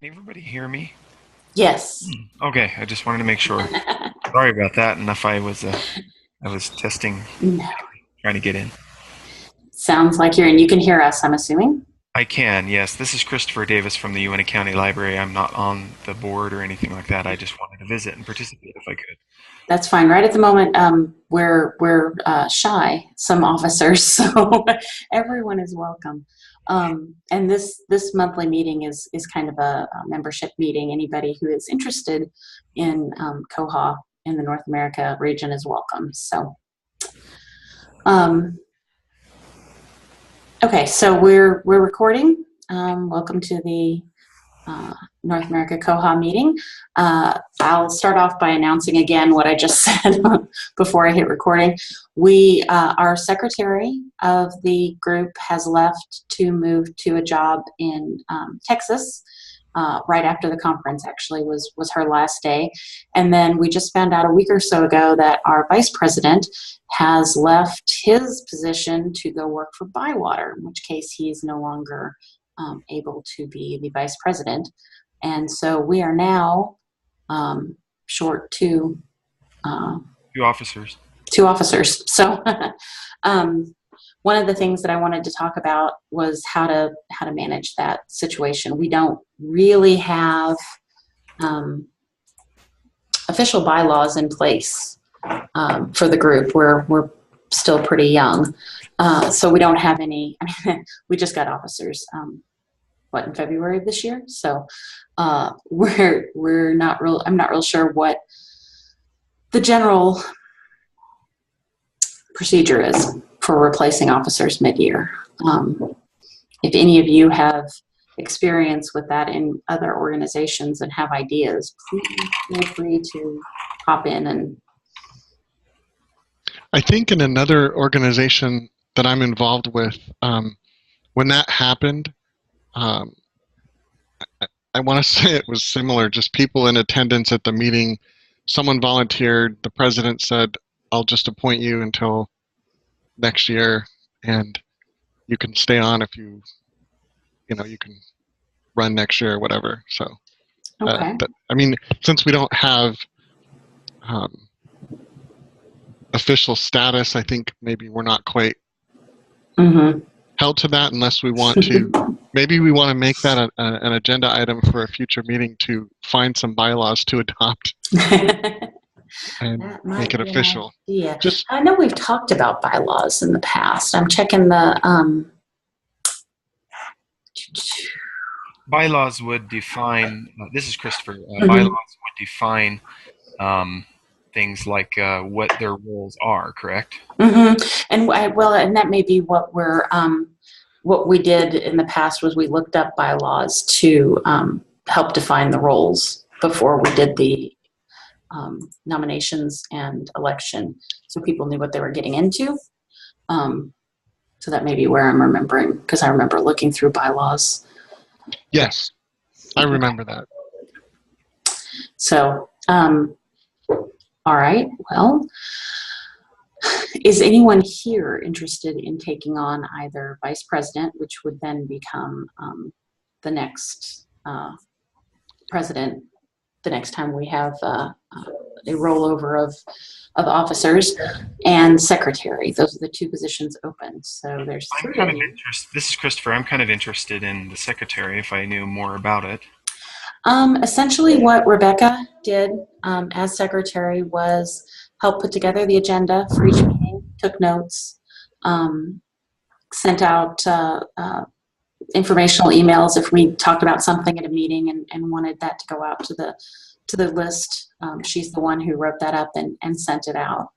Can everybody hear me? Yes. Okay, I just wanted to make sure. Sorry about that. And if I was testing, No. trying to get in. Sounds like you're in. You can hear us, I'm assuming. I can, yes. This is Christopher Davis from the UNT County Library. I'm not on the board or anything like that. I just wanted to visit and participate if I could. That's fine. Right at the moment, we're shy, some officers, so everyone is welcome. And this monthly meeting is kind of a membership meeting. Anybody who is interested in Koha in the North America region is welcome. So, um, okay, so we're recording. Welcome to the North America Koha meeting. I'll start off by announcing again what I just said before I hit recording. Our secretary of the group has left to move to a job in Texas. Right after the conference actually was her last day. And then we just found out a week or so ago that our vice president has left his position to go work for Bywater, in which case he's no longer able to be the vice president. And so we are now short Two officers. two officers. So one of the things that I wanted to talk about was how to manage that situation. We don't really have official bylaws in place for the group. We're still pretty young, so we don't have any. I mean, we just got officers. In February of this year? So we're not real. I'm not real sure what the general procedure is for replacing officers mid-year. If any of you have experience with that in other organizations and have ideas, please feel free to hop in and. I think in another organization that I'm involved with, when that happened, I want to say it was similar, just people in attendance at the meeting. Someone volunteered. The president said, I'll just appoint you until next year, and you can stay on if you can run next year or whatever. So, Okay. I mean, since we don't have official status, I think maybe we're not quite held to that unless we want to. Maybe we want to make that an agenda item for a future meeting to find some bylaws to adopt and make it official. Yeah, I know we've talked about bylaws in the past. I'm checking the. Bylaws would define, this is Christopher, bylaws would define things like what their roles are, correct? And and that may be what we did in the past was we looked up bylaws to help define the roles before we did the nominations and election, so people knew what they were getting into. So that may be where I'm remembering, because I remember looking through bylaws. Yes, I remember that. So, all right, well, is anyone here interested in taking on either vice president, which would then become the next president the next time we have a rollover of officers, and secretary? Those are the two positions open. So there's three of you. This is Christopher. I'm kind of interested in the secretary if I knew more about it. Essentially what Rebecca did as secretary was help put together the agenda for each meeting, took notes, sent out informational emails if we talked about something at a meeting and wanted that to go out to the list. She's the one who wrote that up and sent it out.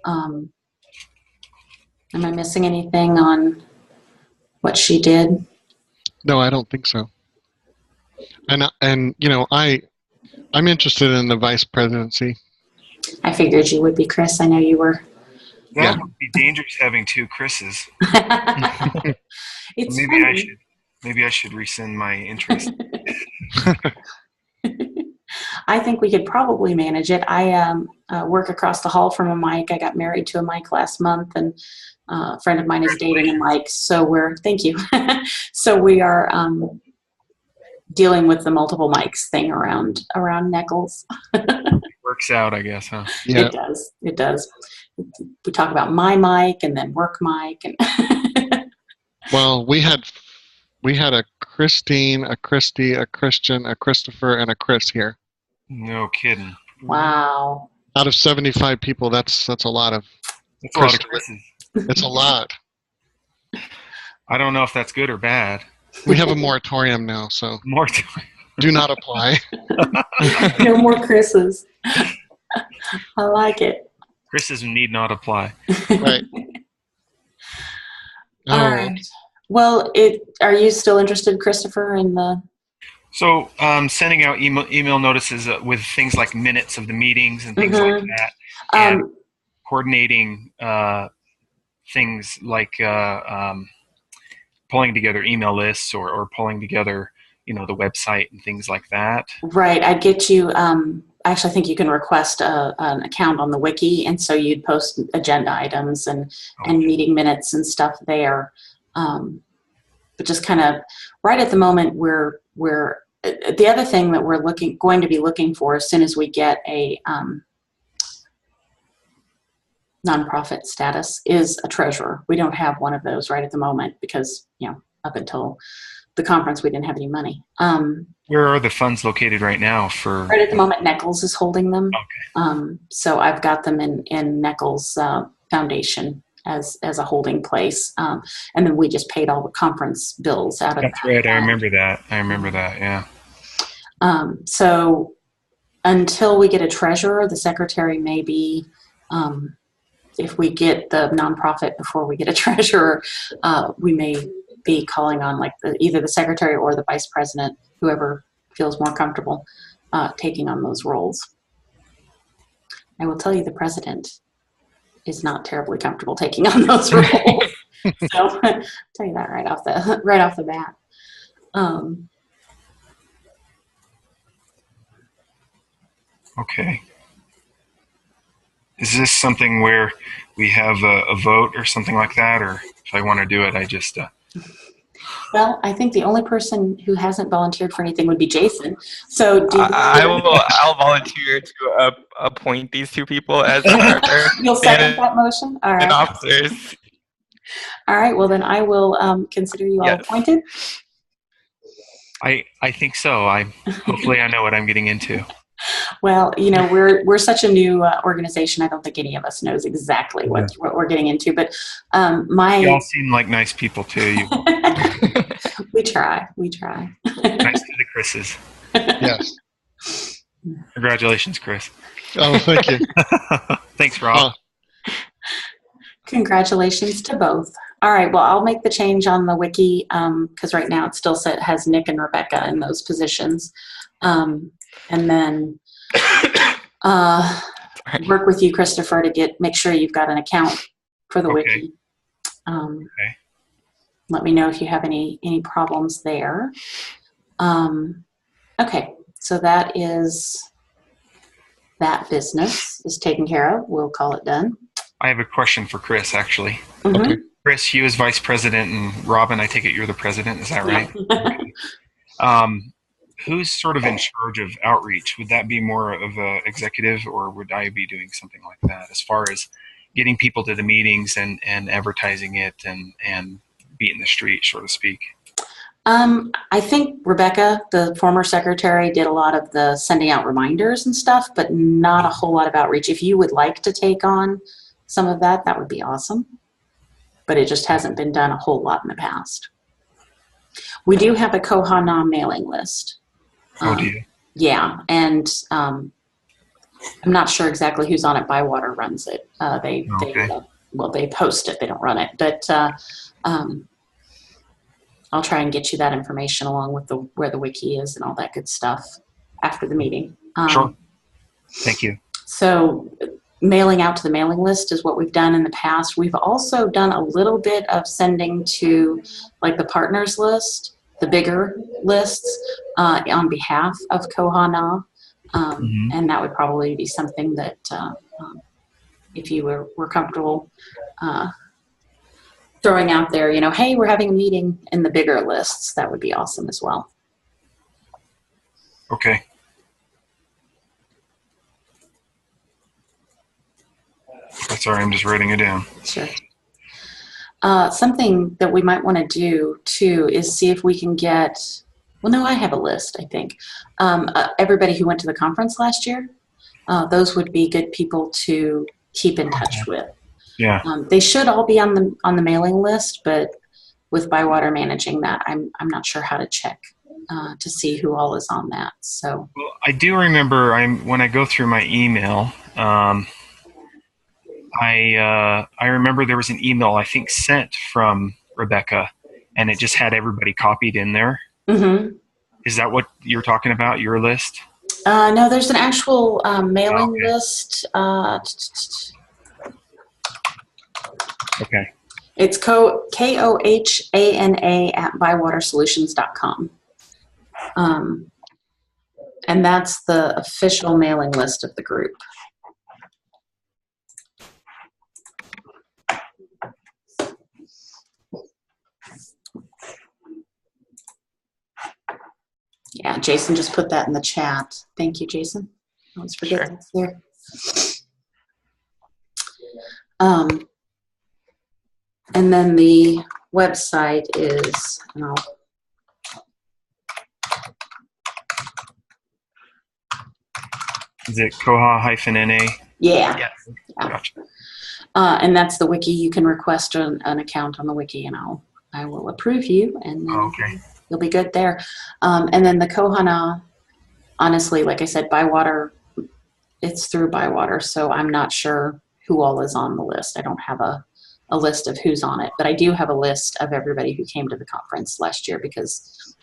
Am I missing anything on what she did? No, I don't think so. And you know, I'm interested in the vice presidency. I figured you would be, Chris. I know you were. That would be dangerous having two Chris's. It's maybe I should rescind my interest. I think we could probably manage it. I work across the hall from a Mike. I got married to a Mike last month, and a friend of mine is dating a Mike. So thank you. So we are dealing with the multiple mics thing around Neckles. Works out, I guess, huh? Yeah. It does. It does. We talk about my mic and then work mic and Well, we had a Christine, a Christy, a Christian, a Christopher, and a Chris here. No kidding. wow. Out of 75 people, that's a lot of That's a lot of Chris. Chris's. It's a lot. I don't know if that's good or bad. We have a moratorium now, so More time. do not apply. No more Chris's. I like it. Chris's need not apply. Right. All right. Well, are you still interested, Christopher, in the? So sending out email notices with things like minutes of the meetings and things like that, and coordinating things like pulling together email lists or pulling together, the website and things like that. Right. I'd get you. Actually, I think you can request an account on the wiki, and so you'd post agenda items and meeting minutes and stuff there. But just kind of right at the moment, we're the other thing that we're going to be looking for as soon as we get a nonprofit status is a treasurer. We don't have one of those right at the moment because up until the conference we didn't have any money. Where are the funds located right now for? Right at the moment, Neckles is holding them. Okay. So I've got them in Neckles Foundation as a holding place, and then we just paid all the conference bills out of. That's right. I remember that. Yeah. So until we get a treasurer, the secretary may be. If we get the nonprofit before we get a treasurer, we may be calling on either the secretary or the vice president, whoever feels more comfortable taking on those roles. I will tell you, the president is not terribly comfortable taking on those roles. So I'll tell you that right off the bat. Okay. Is this something where we have a vote or something like that, or if I want to do it, I just? Well, I think the only person who hasn't volunteered for anything would be Jason. So I'll volunteer to appoint these two people as our You'll second that motion? All right. officers. All right. Well, then I will consider you all appointed. I think so. Hopefully I know what I'm getting into. Well, we're such a new organization. I don't think any of us knows exactly what we're getting into. But you all seem like nice people too. We try. Nice to the Chris's. Yes. Congratulations, Chris. Oh, thank you. Thanks, Rob. Congratulations to both. All right. Well, I'll make the change on the wiki because right now it still has Nick and Rebecca in those positions. And then work with you, Christopher, to make sure you've got an account for the wiki. Okay. Let me know if you have any problems there. Okay, so that business is taken care of. We'll call it done. I have a question for Chris, actually. Mm-hmm. Okay. Chris, you as vice president, and Robin, I take it you're the president. Is that right? Okay. Who's sort of in charge of outreach? Would that be more of an executive, or would I be doing something like that as far as getting people to the meetings and advertising it and beating the street, so to speak? I think Rebecca, the former secretary, did a lot of the sending out reminders and stuff, but not a whole lot of outreach. If you would like to take on some of that, that would be awesome. But it just hasn't been done a whole lot in the past. We do have a Koha mailing list. Oh, do you? Yeah, and I'm not sure exactly who's on it. Bywater runs it. They post it. They don't run it. But I'll try and get you that information along with where the wiki is and all that good stuff after the meeting. Sure. Thank you. So mailing out to the mailing list is what we've done in the past. We've also done a little bit of sending to the partners list, the bigger lists on behalf of Koha. And that would probably be something that if you were comfortable throwing out there, hey, we're having a meeting in the bigger lists, that would be awesome as well. Okay. Sorry, I'm just writing it down. Sure. Something that we might want to do too is see if we can get, well, no, I have a list, I think. Everybody who went to the conference last year, those would be good people to keep in touch with. Yeah. They should all be on the mailing list, but with Bywater managing that, I'm not sure how to check to see who all is on that. So Well, I do remember when I go through my email, I remember there was an email I think sent from Rebecca, and it just had everybody copied in there. mm-hmm. Is that what you're talking about? Your list? No, there's an actual mailing Okay. list. Okay. It's KOHANA@bywatersolutions.com. And that's the official mailing list of the group. Yeah, Jason just put that in the chat. Thank you, Jason. I always forget Sure. that's there. And then the website is, Is it koha-NA? yeah. Yes. Gotcha. And that's the wiki. You can request an account on the wiki, and I will approve you, and then Okay. you'll be good there. And then the Kohana, honestly, like I said, Bywater, it's through Bywater, so I'm not sure who all is on the list. I don't have a list of who's on it, but I do have a list of everybody who came to the conference last year because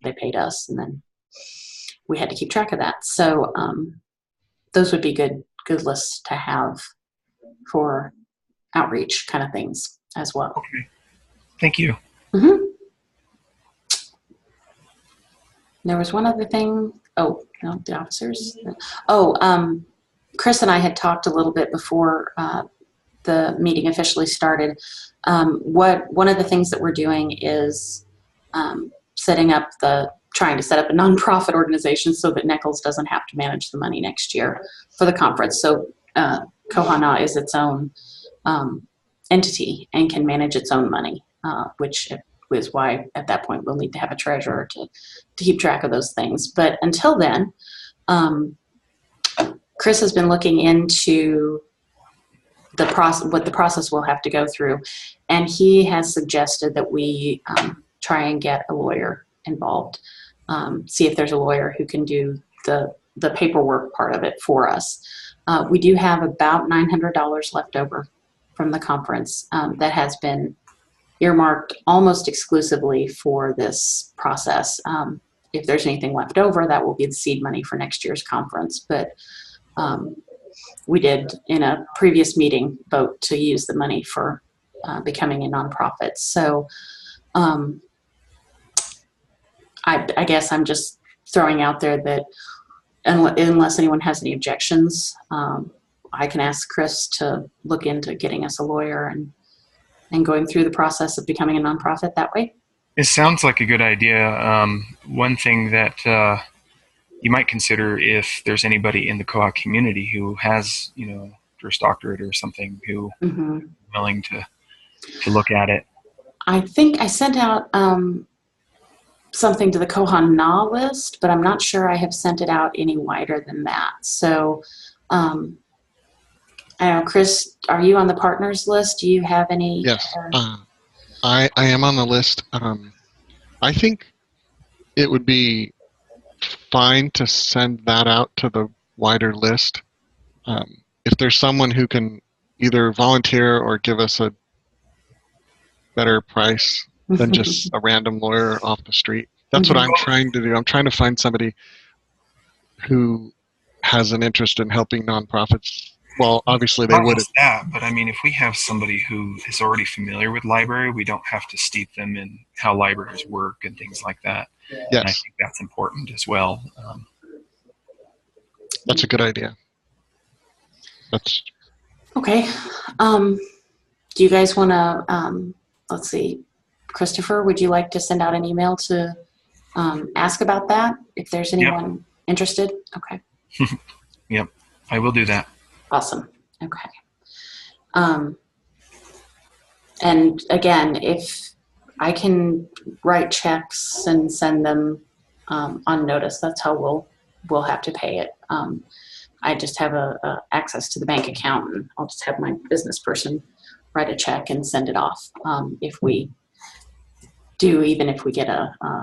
they paid us, and then we had to keep track of that. So those would be good lists to have for outreach kind of things as well. Okay. Thank you. Mm-hmm. There was one other thing. Oh, no, the officers. Oh, Chris and I had talked a little bit before the meeting officially started. One of the things that we're doing is trying to set up a nonprofit organization so that Nichols doesn't have to manage the money next year for the conference. So Kohana is its own entity and can manage its own money, which is why at that point we'll need to have a treasurer to keep track of those things. But until then, Chris has been looking into what the process we'll have to go through, and he has suggested that we try and get a lawyer involved, see if there's a lawyer who can do the paperwork part of it for us. We do have about $900 left over from the conference that has been earmarked almost exclusively for this process. If there's anything left over, that will be the seed money for next year's conference. But we did, in a previous meeting, vote to use the money for becoming a nonprofit. So I guess I'm just throwing out there that unless anyone has any objections, I can ask Chris to look into getting us a lawyer and going through the process of becoming a nonprofit that way. It sounds like a good idea. One thing that you might consider, if there's anybody in the Koha community who has, Juris Doctorate or something, who is willing to look at it. I think I sent out something to the Koha list, but I'm not sure I have sent it out any wider than that. So I don't know, Chris, are you on the partners list? Do you have any? Yes, I am on the list. I think it would be fine to send that out to the wider list. If there's someone who can either volunteer or give us a better price than just a random lawyer off the street. That's what I'm trying to do. I'm trying to find somebody who has an interest in helping nonprofits. Well, obviously they would. But I mean, if we have somebody who is already familiar with library, we don't have to steep them in how libraries work and things like that. Yes. And I think that's important as well. That's a good idea. That's okay. Do you guys want to, let's see, Christopher, would you like to send out an email to ask about that? If there's anyone interested? Okay. Yep, I will do that. Awesome. Okay. And again, if I can write checks and send them on notice, that's how we'll have to pay it. I just have a access to the bank account, and I'll just have my business person write a check and send it off. If we do, even if we get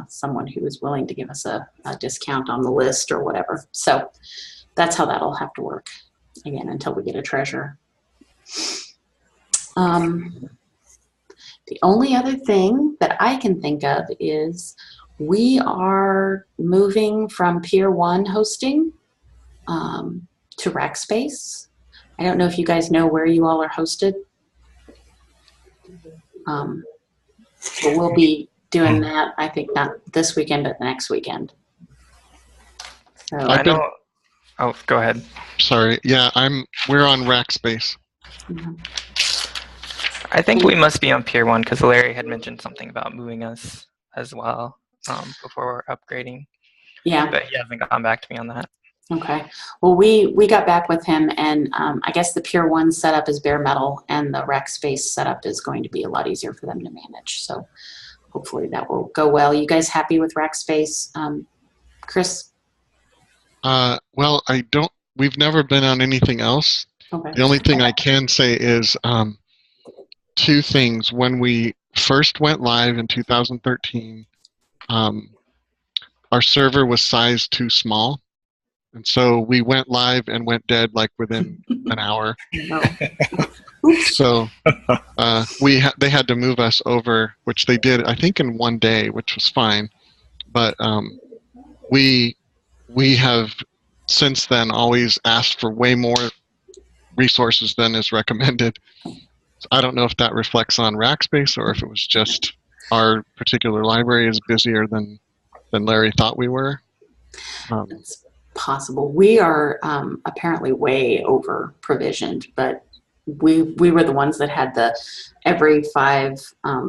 someone who is willing to give us a discount on the list or whatever. So that's how that'll have to work, again, until we get a treasurer. The only other thing that I can think of is we are moving from Pier 1 hosting to Rackspace. I don't know if you guys know where you all are hosted. But we'll be doing that, I think, not this weekend, but next weekend. So, I know. Oh, go ahead. Sorry. Yeah, we're on Rackspace. I think we must be on Pier 1 because Larry had mentioned something about moving us as well before we're upgrading. Yeah. But he hasn't gotten back to me on that. Okay. Well, we got back with him, and I guess the Pier 1 setup is bare metal, and the Rackspace setup is going to be a lot easier for them to manage. So hopefully that will go well. You guys happy with Rackspace? Chris? Well, we've never been on anything else. Okay. The only thing I can say is two things. When we first went live in 2013, our server was sized too small. And so we went live and went dead like within an hour. No. So they had to move us over, which they did, I think, in one day, which was fine. But we have since then always asked for way more resources than is recommended. So I don't know if that reflects on Rackspace or if it was just our particular library is busier than Larry thought we were. It's possible. We are apparently way over provisioned, but we were the ones that had the every 5 I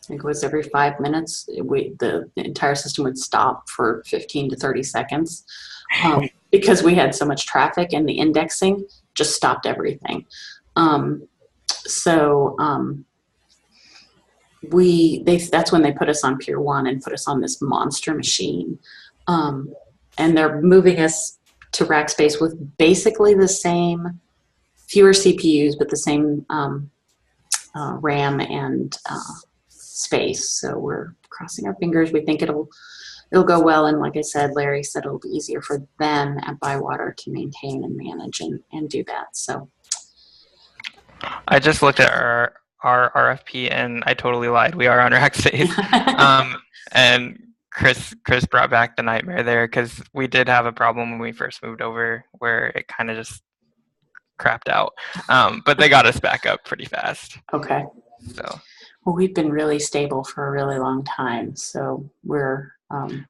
think it was every 5 minutes the entire system would stop for 15 to 30 seconds because we had so much traffic, and the indexing just stopped everything. That's when they put us on Pier 1 and put us on this monster machine. And they're moving us to Rackspace with basically the same, fewer CPUs, but the same RAM and space. So we're crossing our fingers. We think it'll go well. And like I said, Larry said it'll be easier for them at Bywater to maintain and manage and do that. So I just looked at our RFP and I totally lied. We are on Rackspace. And Chris brought back the nightmare there because we did have a problem when we first moved over where it kind of just crapped out. But they got us back up pretty fast. Okay. So well, we've been really stable for a really long time. So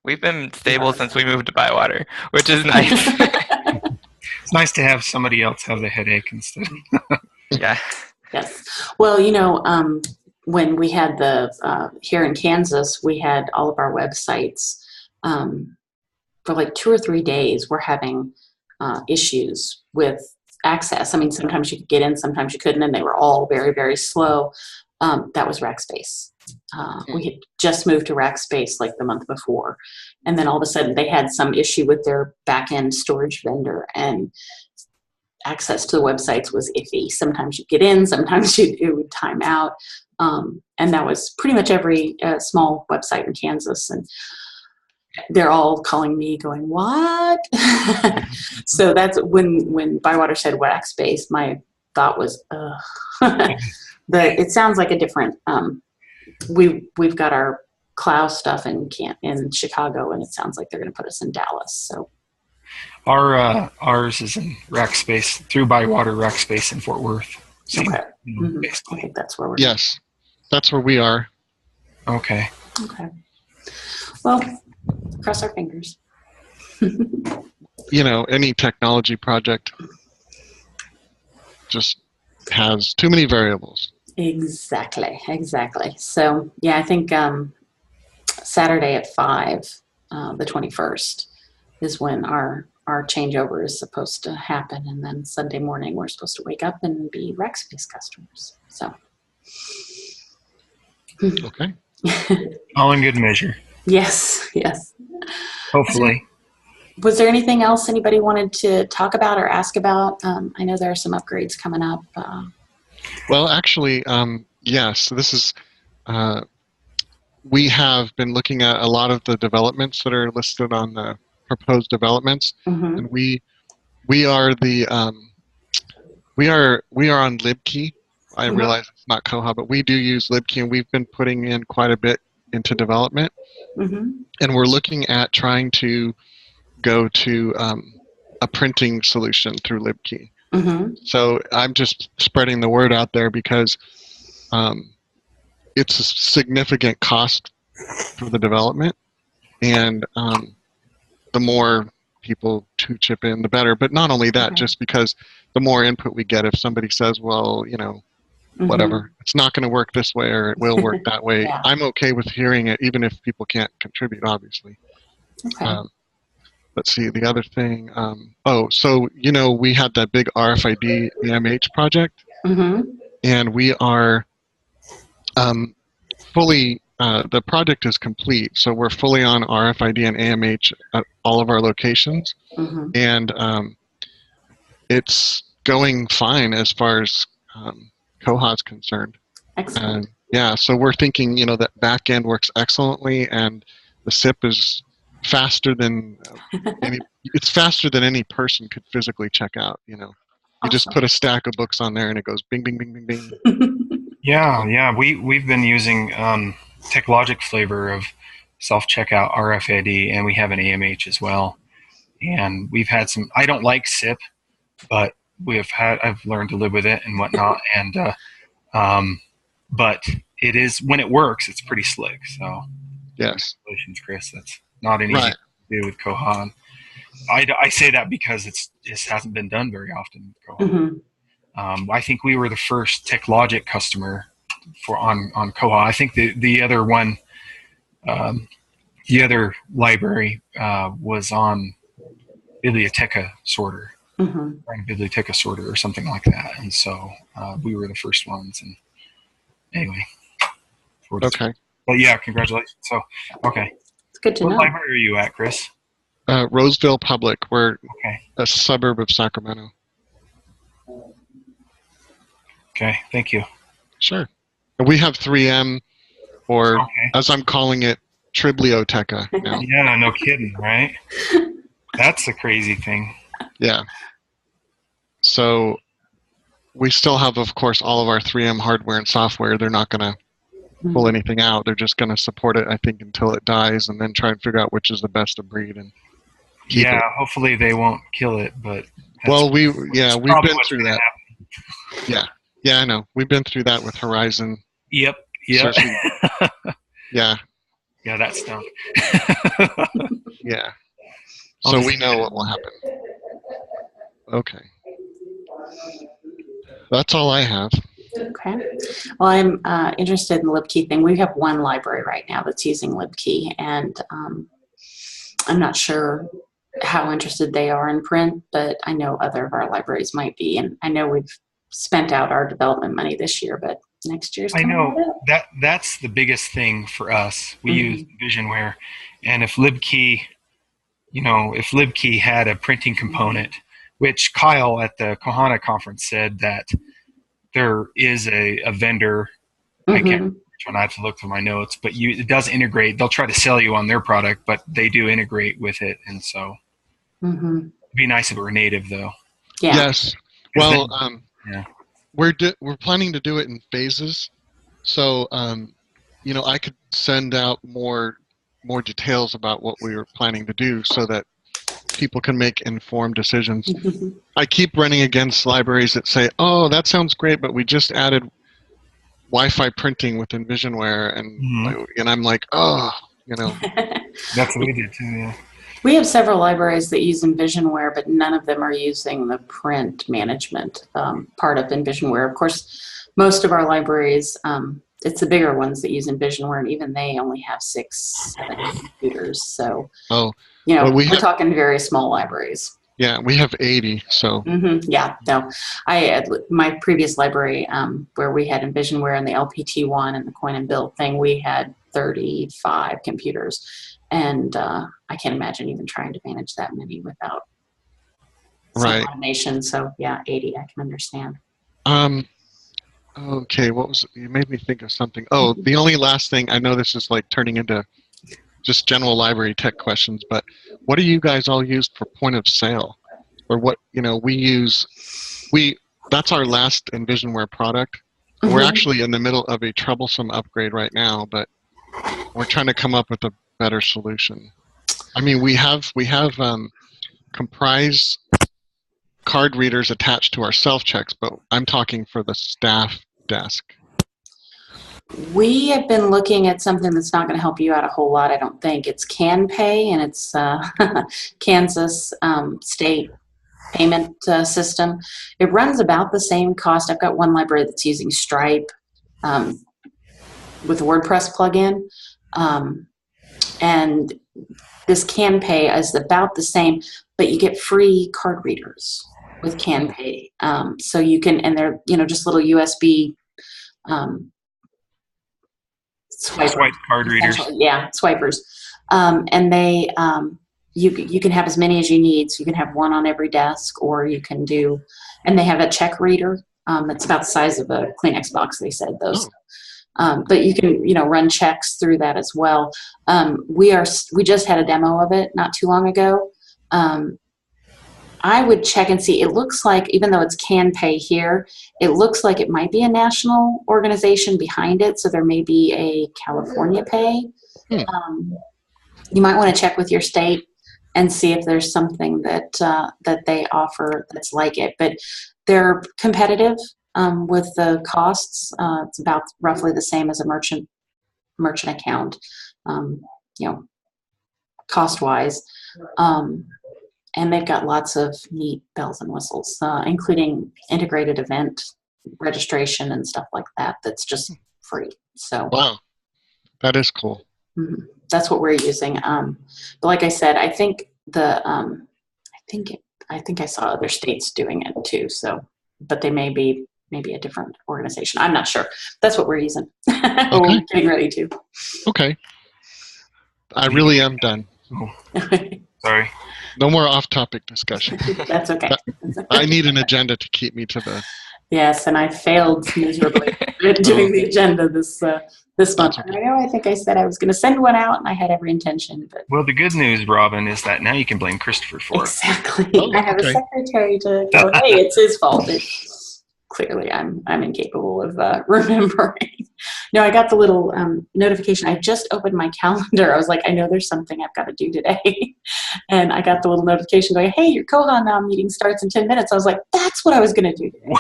we've been stable since we moved to Bywater, which is nice. It's nice to have somebody else have the headache instead. Yeah. Yes. Well, when we had here in Kansas, we had all of our websites for like 2 or 3 days. We're having issues with access. I mean, sometimes you could get in, sometimes you couldn't, and they were all very, very slow. That was Rackspace. We had just moved to Rackspace like the month before, and then all of a sudden they had some issue with their back-end storage vendor, and access to the websites was iffy. Sometimes you get in, sometimes it would time out. And that was pretty much every small website in Kansas. And they're all calling me going, what? So that's when Bywater said Rackspace, my thought was, it sounds like a different, we've got our cloud stuff in Chicago, and it sounds like they're going to put us in Dallas. So ours is in Rackspace through Bywater Rackspace in Fort Worth. Same, okay. basically. I think that's where we're. Yes, that's where we are. Okay. Okay. Well, cross our fingers. Any technology project just has too many variables. Exactly. So yeah, I think Saturday at 5, the 21st, is when our changeover is supposed to happen. And then Sunday morning, we're supposed to wake up and be rackspace customers. So. Okay. All in good measure. Yes, yes. Hopefully. Was there anything else anybody wanted to talk about or ask about? I know there are some upgrades coming up. Well, actually, yes, this is, we have been looking at a lot of the developments that are listed on the proposed developments, and we are the, we are on libkey. I realize it's not Koha, but we do use libkey, and we've been putting in quite a bit into development, and we're looking at trying to go to a printing solution through libkey. So I'm just spreading the word out there because it's a significant cost for the development, and the more people to chip in, the better. But not only that, just because the more input we get, if somebody says, well, you know, whatever, it's not going to work this way or it will work that way, I'm okay with hearing it, even if people can't contribute, obviously. Let's see, the other thing. So, you know, we had that big RFID AMH project, and we are fully, the project is complete. So we're fully on RFID and AMH at all of our locations. And it's going fine as far as Koha is concerned. Excellent. Yeah, so we're thinking, you know, that back end works excellently, and the SIP is faster than it's faster than any person could physically check out. You know, you just put a stack of books on there and it goes bing, bing, bing, bing, bing. Yeah. We've been using TechLogic flavor of self-checkout RFID, and we have an AMH as well. And we've had some. I don't like SIP, but I've learned to live with it and whatnot. And but it is, when it works, it's pretty slick. So yes, congratulations, Chris. That's not an easy thing to do with Koha. I say that because it hasn't been done very often with Koha. I think we were the first TechLogic customer on Koha. I think the other one, the other library was on Biblioteca Sorter, Biblioteca Sorter or something like that. And so we were the first ones. And anyway. Okay. Well, yeah, congratulations. So, okay. It's good to know. What library are you at, Chris? Roseville Public. We're a suburb of Sacramento. Okay, thank you. Sure. We have 3M, or as I'm calling it, Triblioteca now. Yeah, no kidding, right? That's a crazy thing. Yeah. So we still have, of course, all of our 3M hardware and software. They're not going to pull anything out. They're just going to support it, I think, until it dies, and then try and figure out which is the best of breed. And yeah, hopefully they won't kill it, but well, we've been through that. Yeah, I know. We've been through that with Horizon. Yep. Yeah. Yeah, that stunk. Yeah. So we know what will happen. Okay. That's all I have. Okay. Well, I'm interested in the libkey thing. We have one library right now that's using libkey, and I'm not sure how interested they are in print, but I know other of our libraries might be, and I know we've spent out our development money this year, but next year's coming. I know that's the biggest thing for us. We use Visionware, and if libkey had a printing component, which Kyle at the Kohana conference said that there is a vendor, I can't remember which one, I have to look through my notes, but it does integrate. They'll try to sell you on their product, but they do integrate with it, and so it'd be nice if it were native, though. Yeah. Yes. Well, we're planning to do it in phases, so I could send out more details about what we were planning to do, so that people can make informed decisions. I keep running against libraries that say, "Oh, that sounds great, but we just added Wi-Fi printing within Visionware," and I'm like, "Oh, That's what we did too. Yeah. We have several libraries that use Envisionware, but none of them are using the print management part of Envisionware. Of course, most of our libraries, it's the bigger ones that use EnvisionWare, and even they only have 6, 7 computers. So, Oh, you know, well, we're talking very small libraries. yeah, we have 80, so. Yeah, no, my previous library, where we had EnvisionWare and the LPT1 and the coin and bill thing, we had 35 computers, and I can't imagine even trying to manage that many without some Right. automation. So yeah, 80, I can understand. Okay, you made me think of something. Oh, the only last thing, I know this is like turning into just general library tech questions, but what do you guys all use for point of sale? Or what, that's our last EnvisionWare product. We're actually in the middle of a troublesome upgrade right now, but we're trying to come up with a better solution. I mean, we have Comprise card readers attached to our self-checks, but I'm talking for the staff desk. We have been looking at something that's not going to help you out a whole lot, I don't think. It's CanPay, and it's Kansas state payment system. It runs about the same cost. I've got one library that's using Stripe with a WordPress plugin, and this CanPay is about the same, but you get free card readers with CanPay. So you can, and they're just little USB swipe card readers. Yeah, swipers, and they you can have as many as you need. So you can have one on every desk, or you can do, and they have a check reader that's about the size of a Kleenex box. They said those. But you can, run checks through that as well. We just had a demo of it not too long ago. I would check and see. It looks like, even though it's CanPay here, it looks like it might be a national organization behind it. So there may be a California Pay. You might want to check with your state and see if there's something that they offer that's like it. But they're competitive with the costs. It's about roughly the same as a merchant account, cost-wise. And they've got lots of neat bells and whistles, including integrated event registration and stuff like that. That's just free. So wow, that is cool. That's what we're using. But like I said, I think I think I saw other states doing it too. So, but they may be maybe a different organization. I'm not sure. That's what we're using. Okay. We're getting ready to. Okay. I really am done. Sorry. No more off-topic discussion. That's okay. I need an agenda to keep me to the... Yes, and I failed miserably at doing the agenda this month. Okay. I think I said I was going to send one out, and I had every intention. But well, the good news, Robin, is that now you can blame Christopher for it. Exactly. Oh, I have a secretary to go, hey, it's his fault. Clearly, I'm incapable of remembering. No, I got the little notification. I just opened my calendar. I was like, I know there's something I've got to do today. And I got the little notification going, hey, your Koha Now meeting starts in 10 minutes. I was like, that's what I was going to do today.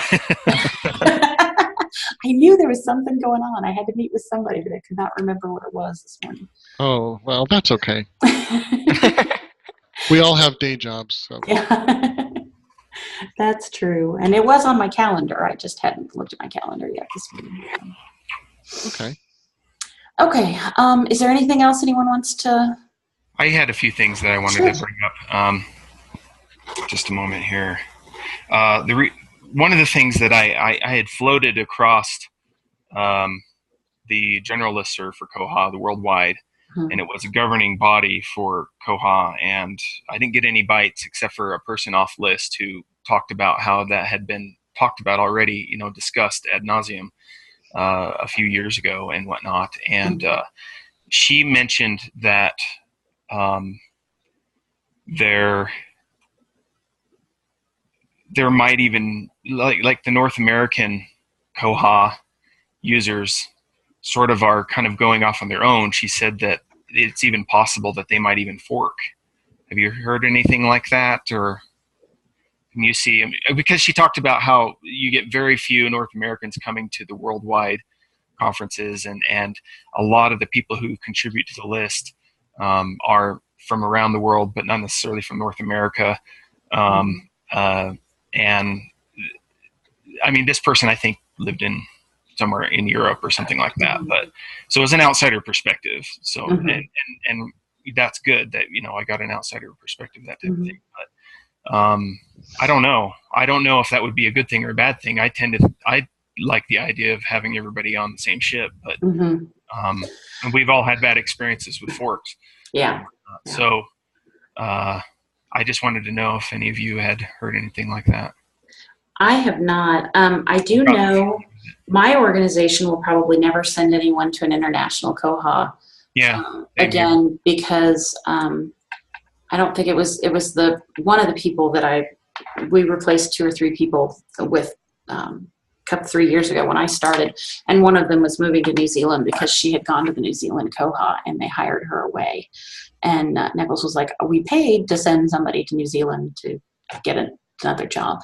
I knew there was something going on. I had to meet with somebody, but I could not remember what it was this morning. Oh, well, that's okay. We all have day jobs. So. Yeah. That's true. And it was on my calendar. I just hadn't looked at my calendar yet this morning. Okay. Okay. Is there anything else anyone wants to? I had a few things that I wanted to bring up. Just a moment here. One of the things that I had floated across the general listserv for Koha, the worldwide, and it was a governing body for Koha, and I didn't get any bites except for a person off list who talked about how that had been talked about already, discussed ad nauseum a few years ago and whatnot. And she mentioned that there might even, like the North American Koha users sort of are kind of going off on their own. She said that it's even possible that they might even fork. Have you heard anything like that? Or can you see, because she talked about how you get very few North Americans coming to the worldwide conferences, and a lot of the people who contribute to the list are from around the world, but not necessarily from North America. And I mean, this person, I think, lived in somewhere in Europe or something like that. But so it was an outsider perspective. So and that's good that I got an outsider perspective, that type of thing. But I don't know. I don't know if that would be a good thing or a bad thing. I like the idea of having everybody on the same ship, but and we've all had bad experiences with forks. Yeah. So I just wanted to know if any of you had heard anything like that. I have not. I do know my organization will probably never send anyone to an international koha. Yeah. Again, because I don't think it was the one of the people that we replaced 2 or 3 people with 3 years ago when I started, and one of them was moving to New Zealand because she had gone to the New Zealand koha and they hired her away. And Nichols was like, we paid to send somebody to New Zealand to get another job.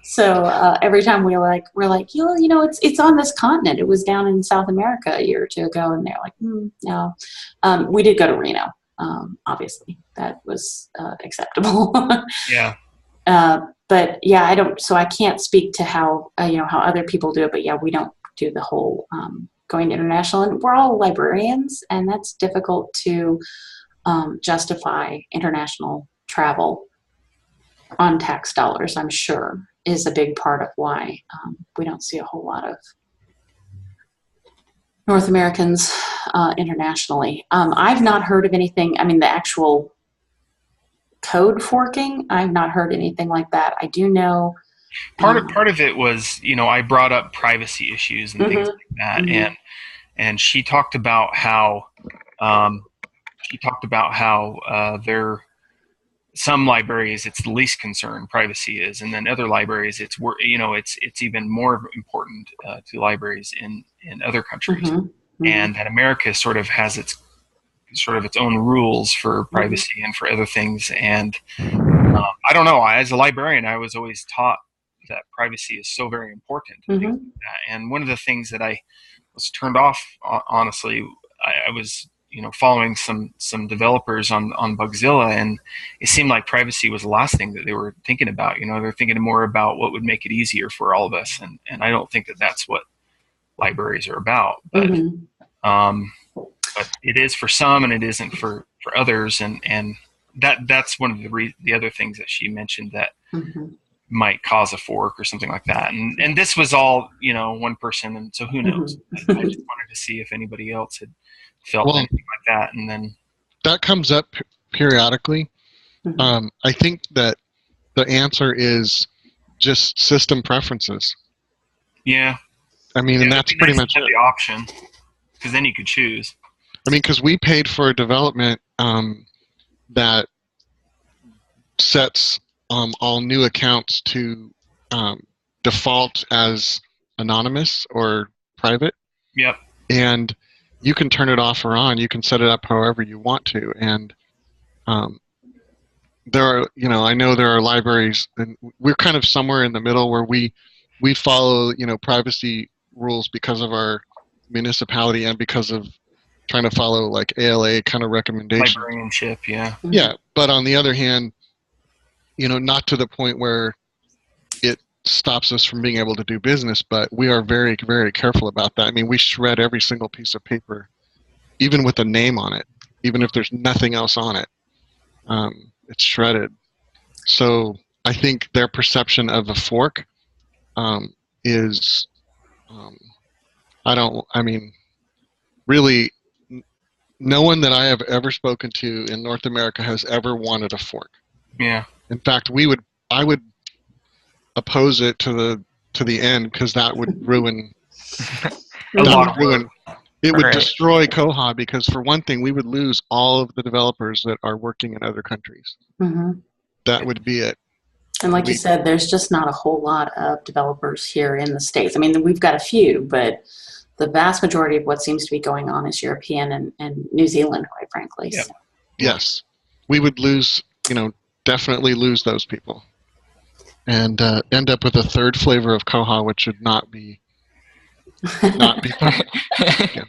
So every time we're like, it's on this continent. It was down in South America a year or 2 ago, and they're like, no. We did go to Reno. Obviously, that was acceptable. Yeah. But yeah, so I can't speak to how how other people do it. But yeah, we don't do the whole going international, and we're all librarians, and that's difficult to justify international travel on tax dollars. I'm sure is a big part of why we don't see a whole lot of North Americans internationally. I've not heard of anything. I mean, the actual code forking, I've not heard anything like that. I do know part of it was, I brought up privacy issues and things like that, and she talked about how there some libraries it's the least concern privacy is, and then other libraries it's even more important to libraries in other countries, and that America sort of has its own rules for privacy and for other things. And I don't know, as a librarian I was always taught that privacy is so very important and things like that. And one of the things that I was turned off, honestly, I was following some developers on Bugzilla, and it seemed like privacy was the last thing that they were thinking about. They're thinking more about what would make it easier for all of us, and I don't think that that's what libraries are about. But but it is for some, and it isn't for others, and that's one of the other things that she mentioned that might cause a fork or something like that. And this was all one person, and so who knows? I just wanted to see if anybody else had felt anything like that, and then that comes up periodically. I think that the answer is just system preferences. Yeah. I mean, and that's pretty much the option, because then you could choose. I mean, because we paid for a development that sets all new accounts to default as anonymous or private. Yep. And you can turn it off or on. You can set it up however you want to. And there are, I know there are libraries, and we're kind of somewhere in the middle where we follow, privacy rules because of our municipality and because of trying to follow like ALA kind of recommendations. Librarianship, yeah. Yeah, but on the other hand, not to the point where it stops us from being able to do business, but we are very, very careful about that. I mean, we shred every single piece of paper, even with a name on it, even if there's nothing else on it. It's shredded. So I think their perception of a fork is, really, no one that I have ever spoken to in North America has ever wanted a fork. Yeah. In fact, I would oppose it to the end, because that would ruin. It would destroy Koha, because for one thing, we would lose all of the developers that are working in other countries. That would be it. And like you said, there's just not a whole lot of developers here in the States. I mean, we've got a few, but the vast majority of what seems to be going on is European and New Zealand, quite frankly. Yeah. So. Yes. We would lose, definitely lose those people. And end up with a third flavor of Koha, which would not be fun. Yeah.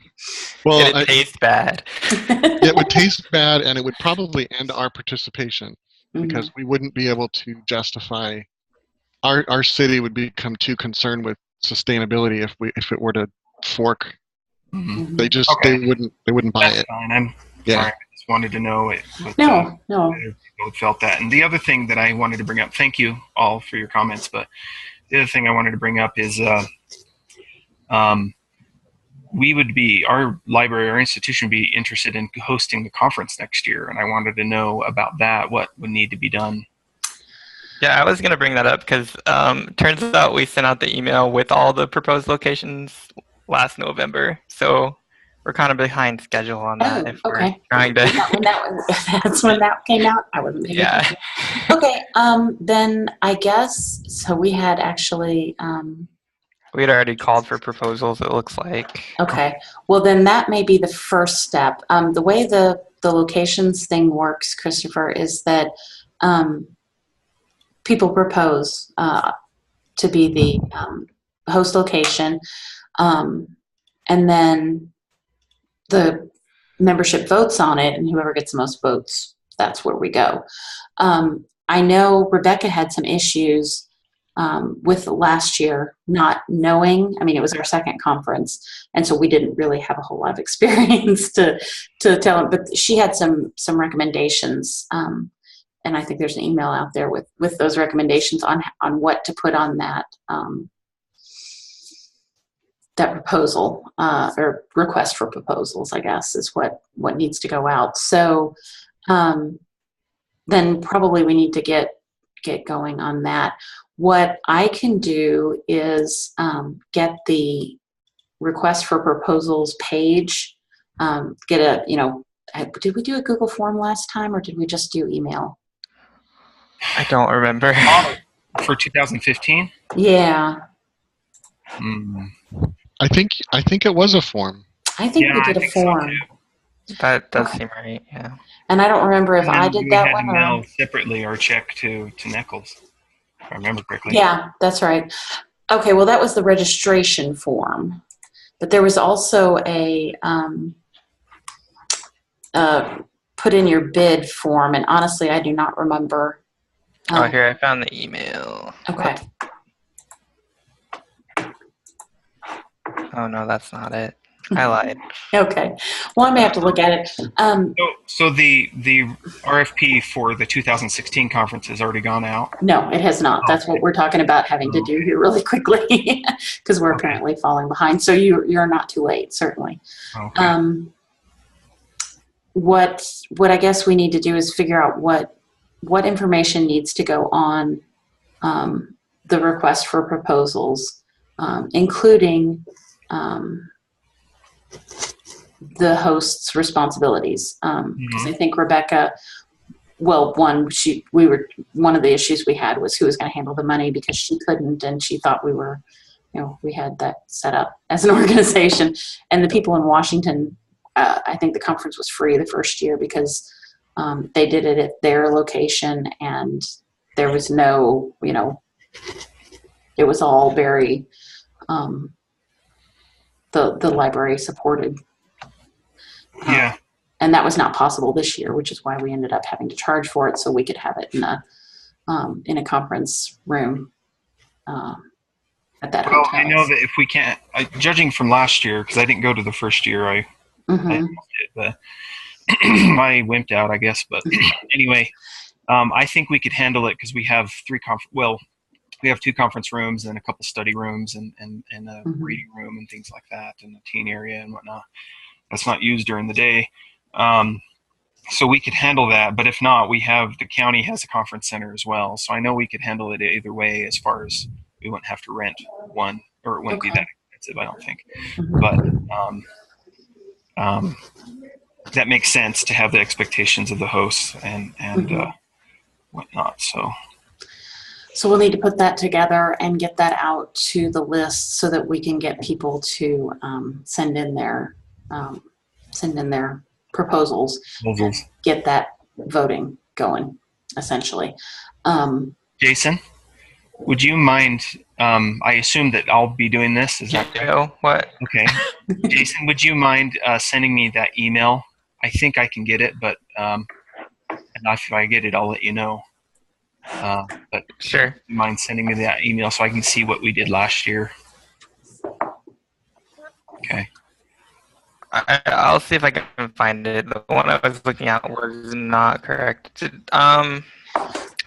Well, it would taste bad. It would taste bad, and it would probably end our participation, because we wouldn't be able to justify. Our city would become too concerned with sustainability if it were to fork. Mhm. They just Okay. they wouldn't buy That's it. fine. I'm Yeah. sorry. I just wanted to know it. But, No, no. people felt that. And the other thing that I wanted to bring up, thank you all for your comments, but the other thing I wanted to bring up is our library, our institution would be interested in hosting the conference next year. And I wanted to know about that, what would need to be done. Yeah, I was going to bring that up because turns out we sent out the email with all the proposed locations last November. So we're kind of behind schedule on that if we're Okay. trying to. That's when that came out. I wasn't paying Yeah. attention. Okay. Then I guess so. We had actually. We had already called for proposals, it looks like. Okay. Well, then that may be the first step. The way the locations thing works, Christopher, is that people propose to be the host location, and then the membership votes on it, and whoever gets the most votes, that's where we go. I know Rebecca had some issues with last year not knowing. I mean, it was our second conference, and so we didn't really have a whole lot of experience to tell her. But she had some recommendations, and I think there's an email out there with those recommendations on what to put on that that proposal or request for proposals, I guess, is what needs to go out. So then probably we need to get going on that. What I can do is get the request for proposals page, get a, did we do a Google form last time or did we just do email? I don't remember. For 2015? Yeah. I think it was a form. I think we did a form. So That does seem right, yeah. And I don't remember if I did that one or... We had to mail or... separately our check to Nichols, if I remember correctly. Yeah, that's right. Okay, well, that was the registration form. But there was also a put in your bid form, and honestly, I do not remember. Oh, here, I found the email. Okay. Oh, no, that's not it. I lied. Okay. Well, I may have to look at it. So the RFP for the 2016 conference has already gone out? No, it has not. That's what we're talking about having to do here really quickly because we're apparently falling behind. So you're not too late, certainly. Okay. What I guess we need to do is figure out what information needs to go on the request for proposals, including the host's responsibilities. Because I think Rebecca, well, one of the issues we had was who was going to handle the money because she couldn't, and she thought we were, we had that set up as an organization. And the people in Washington, I think the conference was free the first year because they did it at their location, and there was no, it was all very, the library supported. Yeah. And that was not possible this year, which is why we ended up having to charge for it so we could have it in a conference room at that hotel. I know that if we can't, judging from last year, because I didn't go to the first year, I wimped out, I guess. But anyway, I think we could handle it because we have we have 2 conference rooms and a couple study rooms and a reading room and things like that, and a teen area and whatnot. That's not used during the day. So we could handle that, but if not, the county has a conference center as well. So I know we could handle it either way as far as we wouldn't have to rent one, or it wouldn't be that expensive, I don't think. But that makes sense to have the expectations of the hosts and whatnot. So we'll need to put that together and get that out to the list so that we can get people to send in their proposals. Get that voting going, essentially. Jason, would you mind? I assume that I'll be doing this. Is that correct? What? Okay. Jason, would you mind sending me that email? I think I can get it, but and if I get it, I'll let you know. But sure. Would you mind sending me that email so I can see what we did last year? I'll see if I can find it. The one I was looking at was not correct.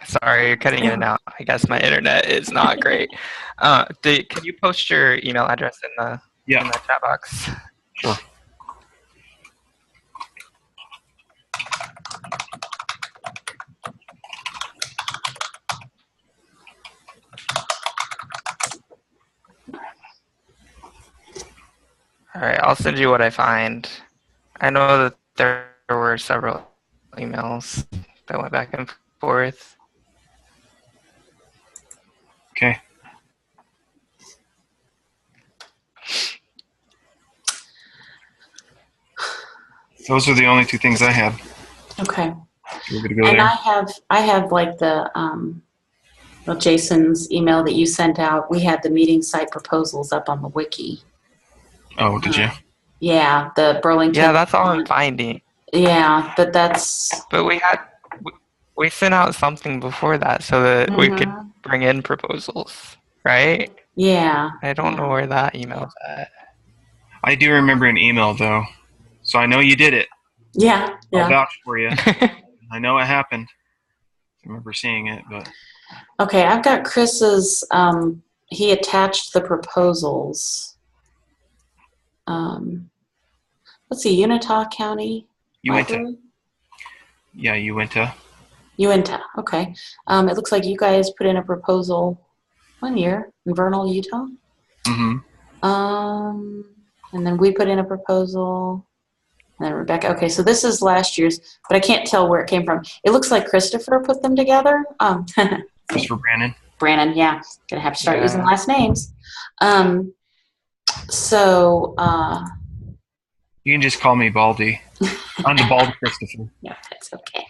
Sorry, you're cutting in and out. I guess my internet is not great. Can you post your email address in the chat box? Sure. All right, I'll send you what I find. I know that there were several emails that went back and forth. Okay. Those are the only two things I had. Okay. We're good to go And there. I have like the well, Jason's email that you sent out. We had the meeting site proposals up on the wiki. Oh, did you? Yeah, the Burlington. Yeah, that's all I'm finding. Yeah, but that's. But we sent out something before that so that we could bring in proposals, right? Yeah. I don't know where that email's at. I do remember an email though, so I know you did it. Yeah. I'll vouch for you. I know it happened. I remember seeing it, but. Okay, I've got Chris's. He attached the proposals. Let's see, Unitah County Library? Yeah, Uinta. Uinta, okay. It looks like you guys put in a proposal one year in Vernal, Utah. Mm-hmm. And then we put in a proposal. And then Rebecca. Okay, so this is last year's, but I can't tell where it came from. It looks like Christopher put them together. Christopher Brannon. Brannon, yeah. Gonna have to start using last names. You can just call me Baldy. I'm the Bald Christopher. Yeah, that's okay.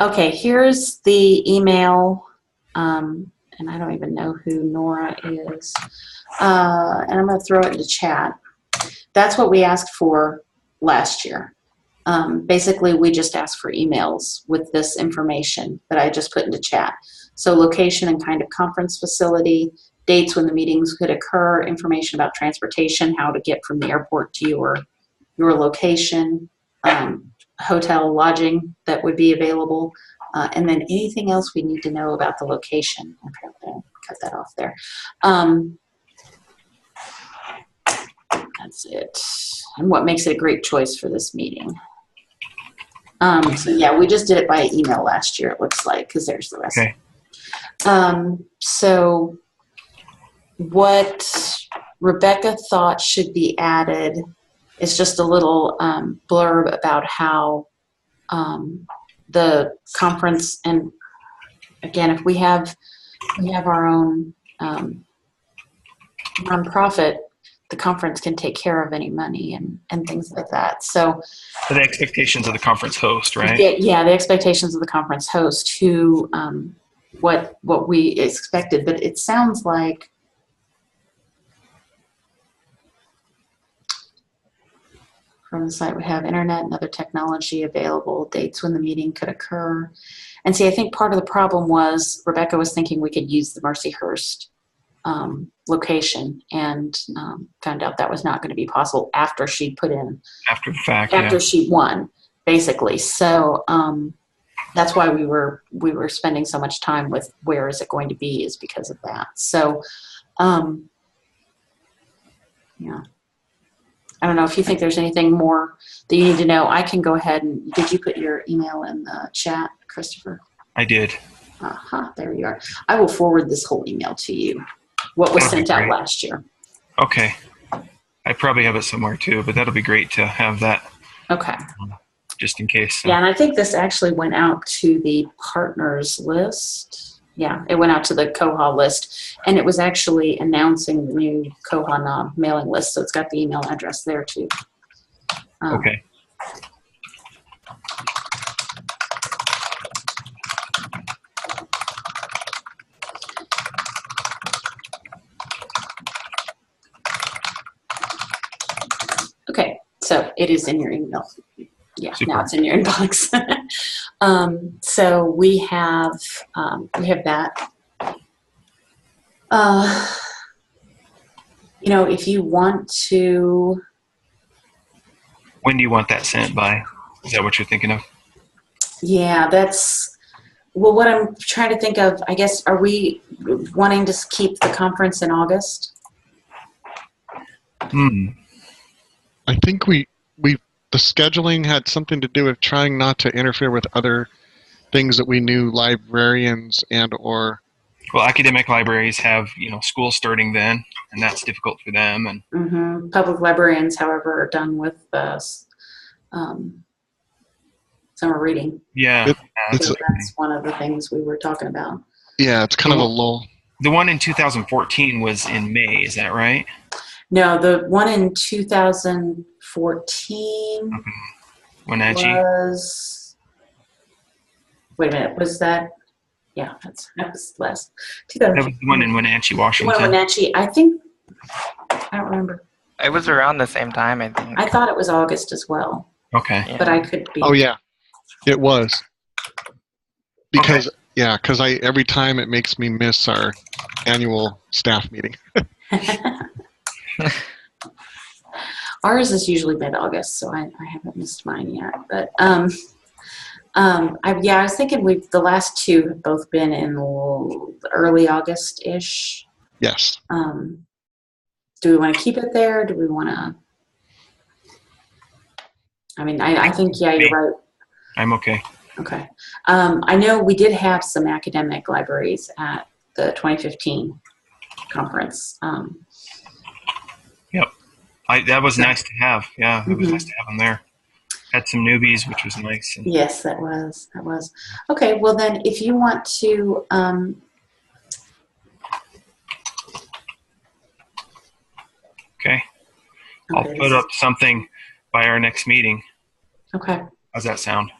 Okay, here's the email, and I don't even know who Nora is, and I'm going to throw it into chat. That's what we asked for last year. Basically, we just asked for emails with this information that I just put into chat. So location and kind of conference facility, dates when the meetings could occur, information about transportation, how to get from the airport to your location, hotel lodging that would be available, and then anything else we need to know about the location. Okay, I'll cut that off there. That's it. And what makes it a great choice for this meeting. So yeah, we just did it by email last year, it looks like, because there's the rest. Okay. So what Rebecca thought should be added is just a little blurb about how the conference, and again, if we have our own nonprofit, the conference can take care of any money and things like that. So the expectations of the conference host, right? Yeah, the expectations of the conference host, who what we expected, but it sounds like from the site we have internet and other technology available, dates when the meeting could occur. And see, I think part of the problem was Rebecca was thinking we could use the Mercyhurst location, and found out that was not going to be possible after she put in. After the fact, after she won, basically. So that's why we were spending so much time with where is it going to be, is because of that. So yeah. I don't know if you think there's anything more that you need to know. I can go ahead and, did you put your email in the chat, Christopher? I did. There you are. I will forward this whole email to you. What was sent out last year. Okay. I probably have it somewhere too, but that'll be great to have that. Okay. Just in case. Yeah, and I think this actually went out to the partners list. Yeah, it went out to the Koha list, and it was actually announcing the new Koha Knob mailing list, so it's got the email address there too. Okay. Okay, so it is in your email. Yeah, Super. Now it's in your inbox. So we have that. You know, if you want to, When do you want that sent by? Is that what you're thinking of? yeah, that's, well, what I'm trying to think of, I guess, are we wanting to keep the conference in August? I think the scheduling had something to do with trying not to interfere with other things that we knew librarians and or Well, academic libraries have, school starting then, and that's difficult for them. And Public librarians, however, are done with summer reading. yeah, it's So that's one of the things we were talking about. yeah, it's kind of a lull. the one in 2014 was in May. Is that right? No, the one in 2014 Wenatchee. was, wait a minute, was that, yeah, that was less. That was the one in Wenatchee, The one in Washington. Wenatchee, I think, I don't remember. It was around the same time, I think. I thought it was August as well, Okay. Yeah. but I could be. Oh yeah, it was. Because because every time it makes me miss our annual staff meeting. Ours is usually mid-August, so I haven't missed mine yet. But I was thinking the last two have both been in early August-ish. Yes. Do we want to keep it there? Do we want to? I mean, I think, yeah, you're right. I'm okay. Okay. I know we did have some academic libraries at the 2015 conference. Yep. That was nice to have. Yeah, it was nice to have them there. Had some newbies, which was nice. And Yes, that was. Okay, well then, if you want to, okay. I'll put up something by our next meeting. Okay. How's that sound?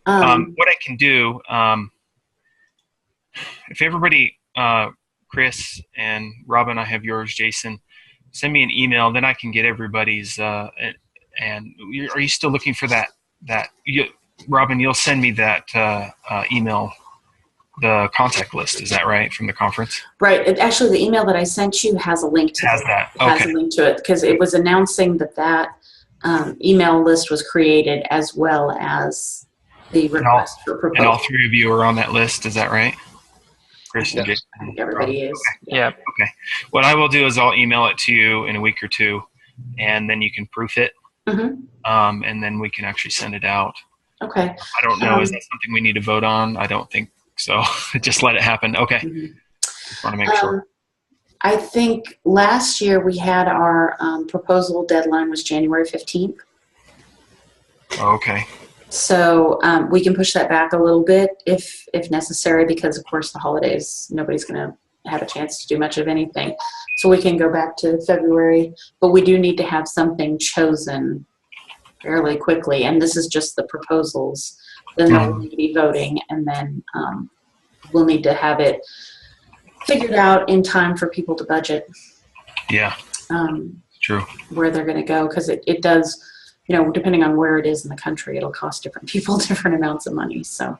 What I can do, if everybody, Chris and Robin, I have yours, Jason, send me an email, then I can get everybody's. And are you still looking for that? Robin, you'll send me that email, the contact list. Is that right, from the conference? Right. Actually, the email that I sent you has a link to Has a link to it, because it was announcing that email list was created, as well as the request for proposal. And all three of you are on that list. Is that right? Chris and Jason. I think everybody is. Okay. Yeah. Okay. What I will do is I'll email it to you in a week or two, and then you can proof it, and then we can actually send it out. Okay. I don't know. Is that something we need to vote on? I don't think so. Just let it happen. Okay. Just want to make sure. I think last year we had our proposal deadline was January 15th. Okay. So we can push that back a little bit if necessary, because of course the holidays, nobody's going to have a chance to do much of anything. So we can go back to February, but we do need to have something chosen fairly quickly. And this is just the proposals. Then they'll need to be voting, and then we'll need to have it figured out in time for people to budget. Yeah. True. Where they're going to go, because it does, depending on where it is in the country, it'll cost different people different amounts of money. So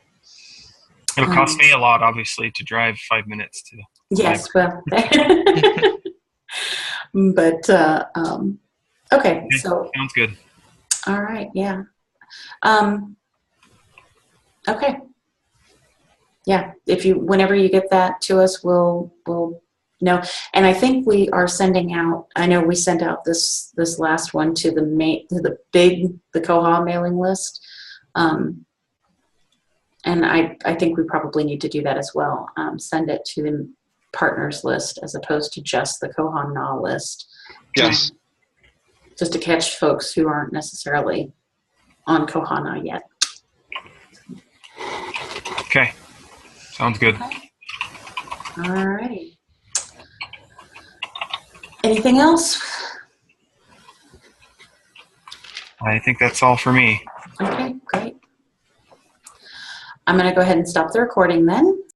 it'll cost me a lot, obviously, to drive 5 minutes to. Yes, well, but okay. So sounds good. all right, yeah. Okay. Yeah, whenever you get that to us, we'll know. And I think we are sending out. I know we sent out this last one to the Koha mailing list, and I think we probably need to do that as well. Send it to the partners list as opposed to just the Koha NA list. Yes. Just to catch folks who aren't necessarily on Koha NA yet. Okay. Sounds good. Okay. All righty. Anything else? I think that's all for me. Okay, great. I'm going to go ahead and stop the recording then.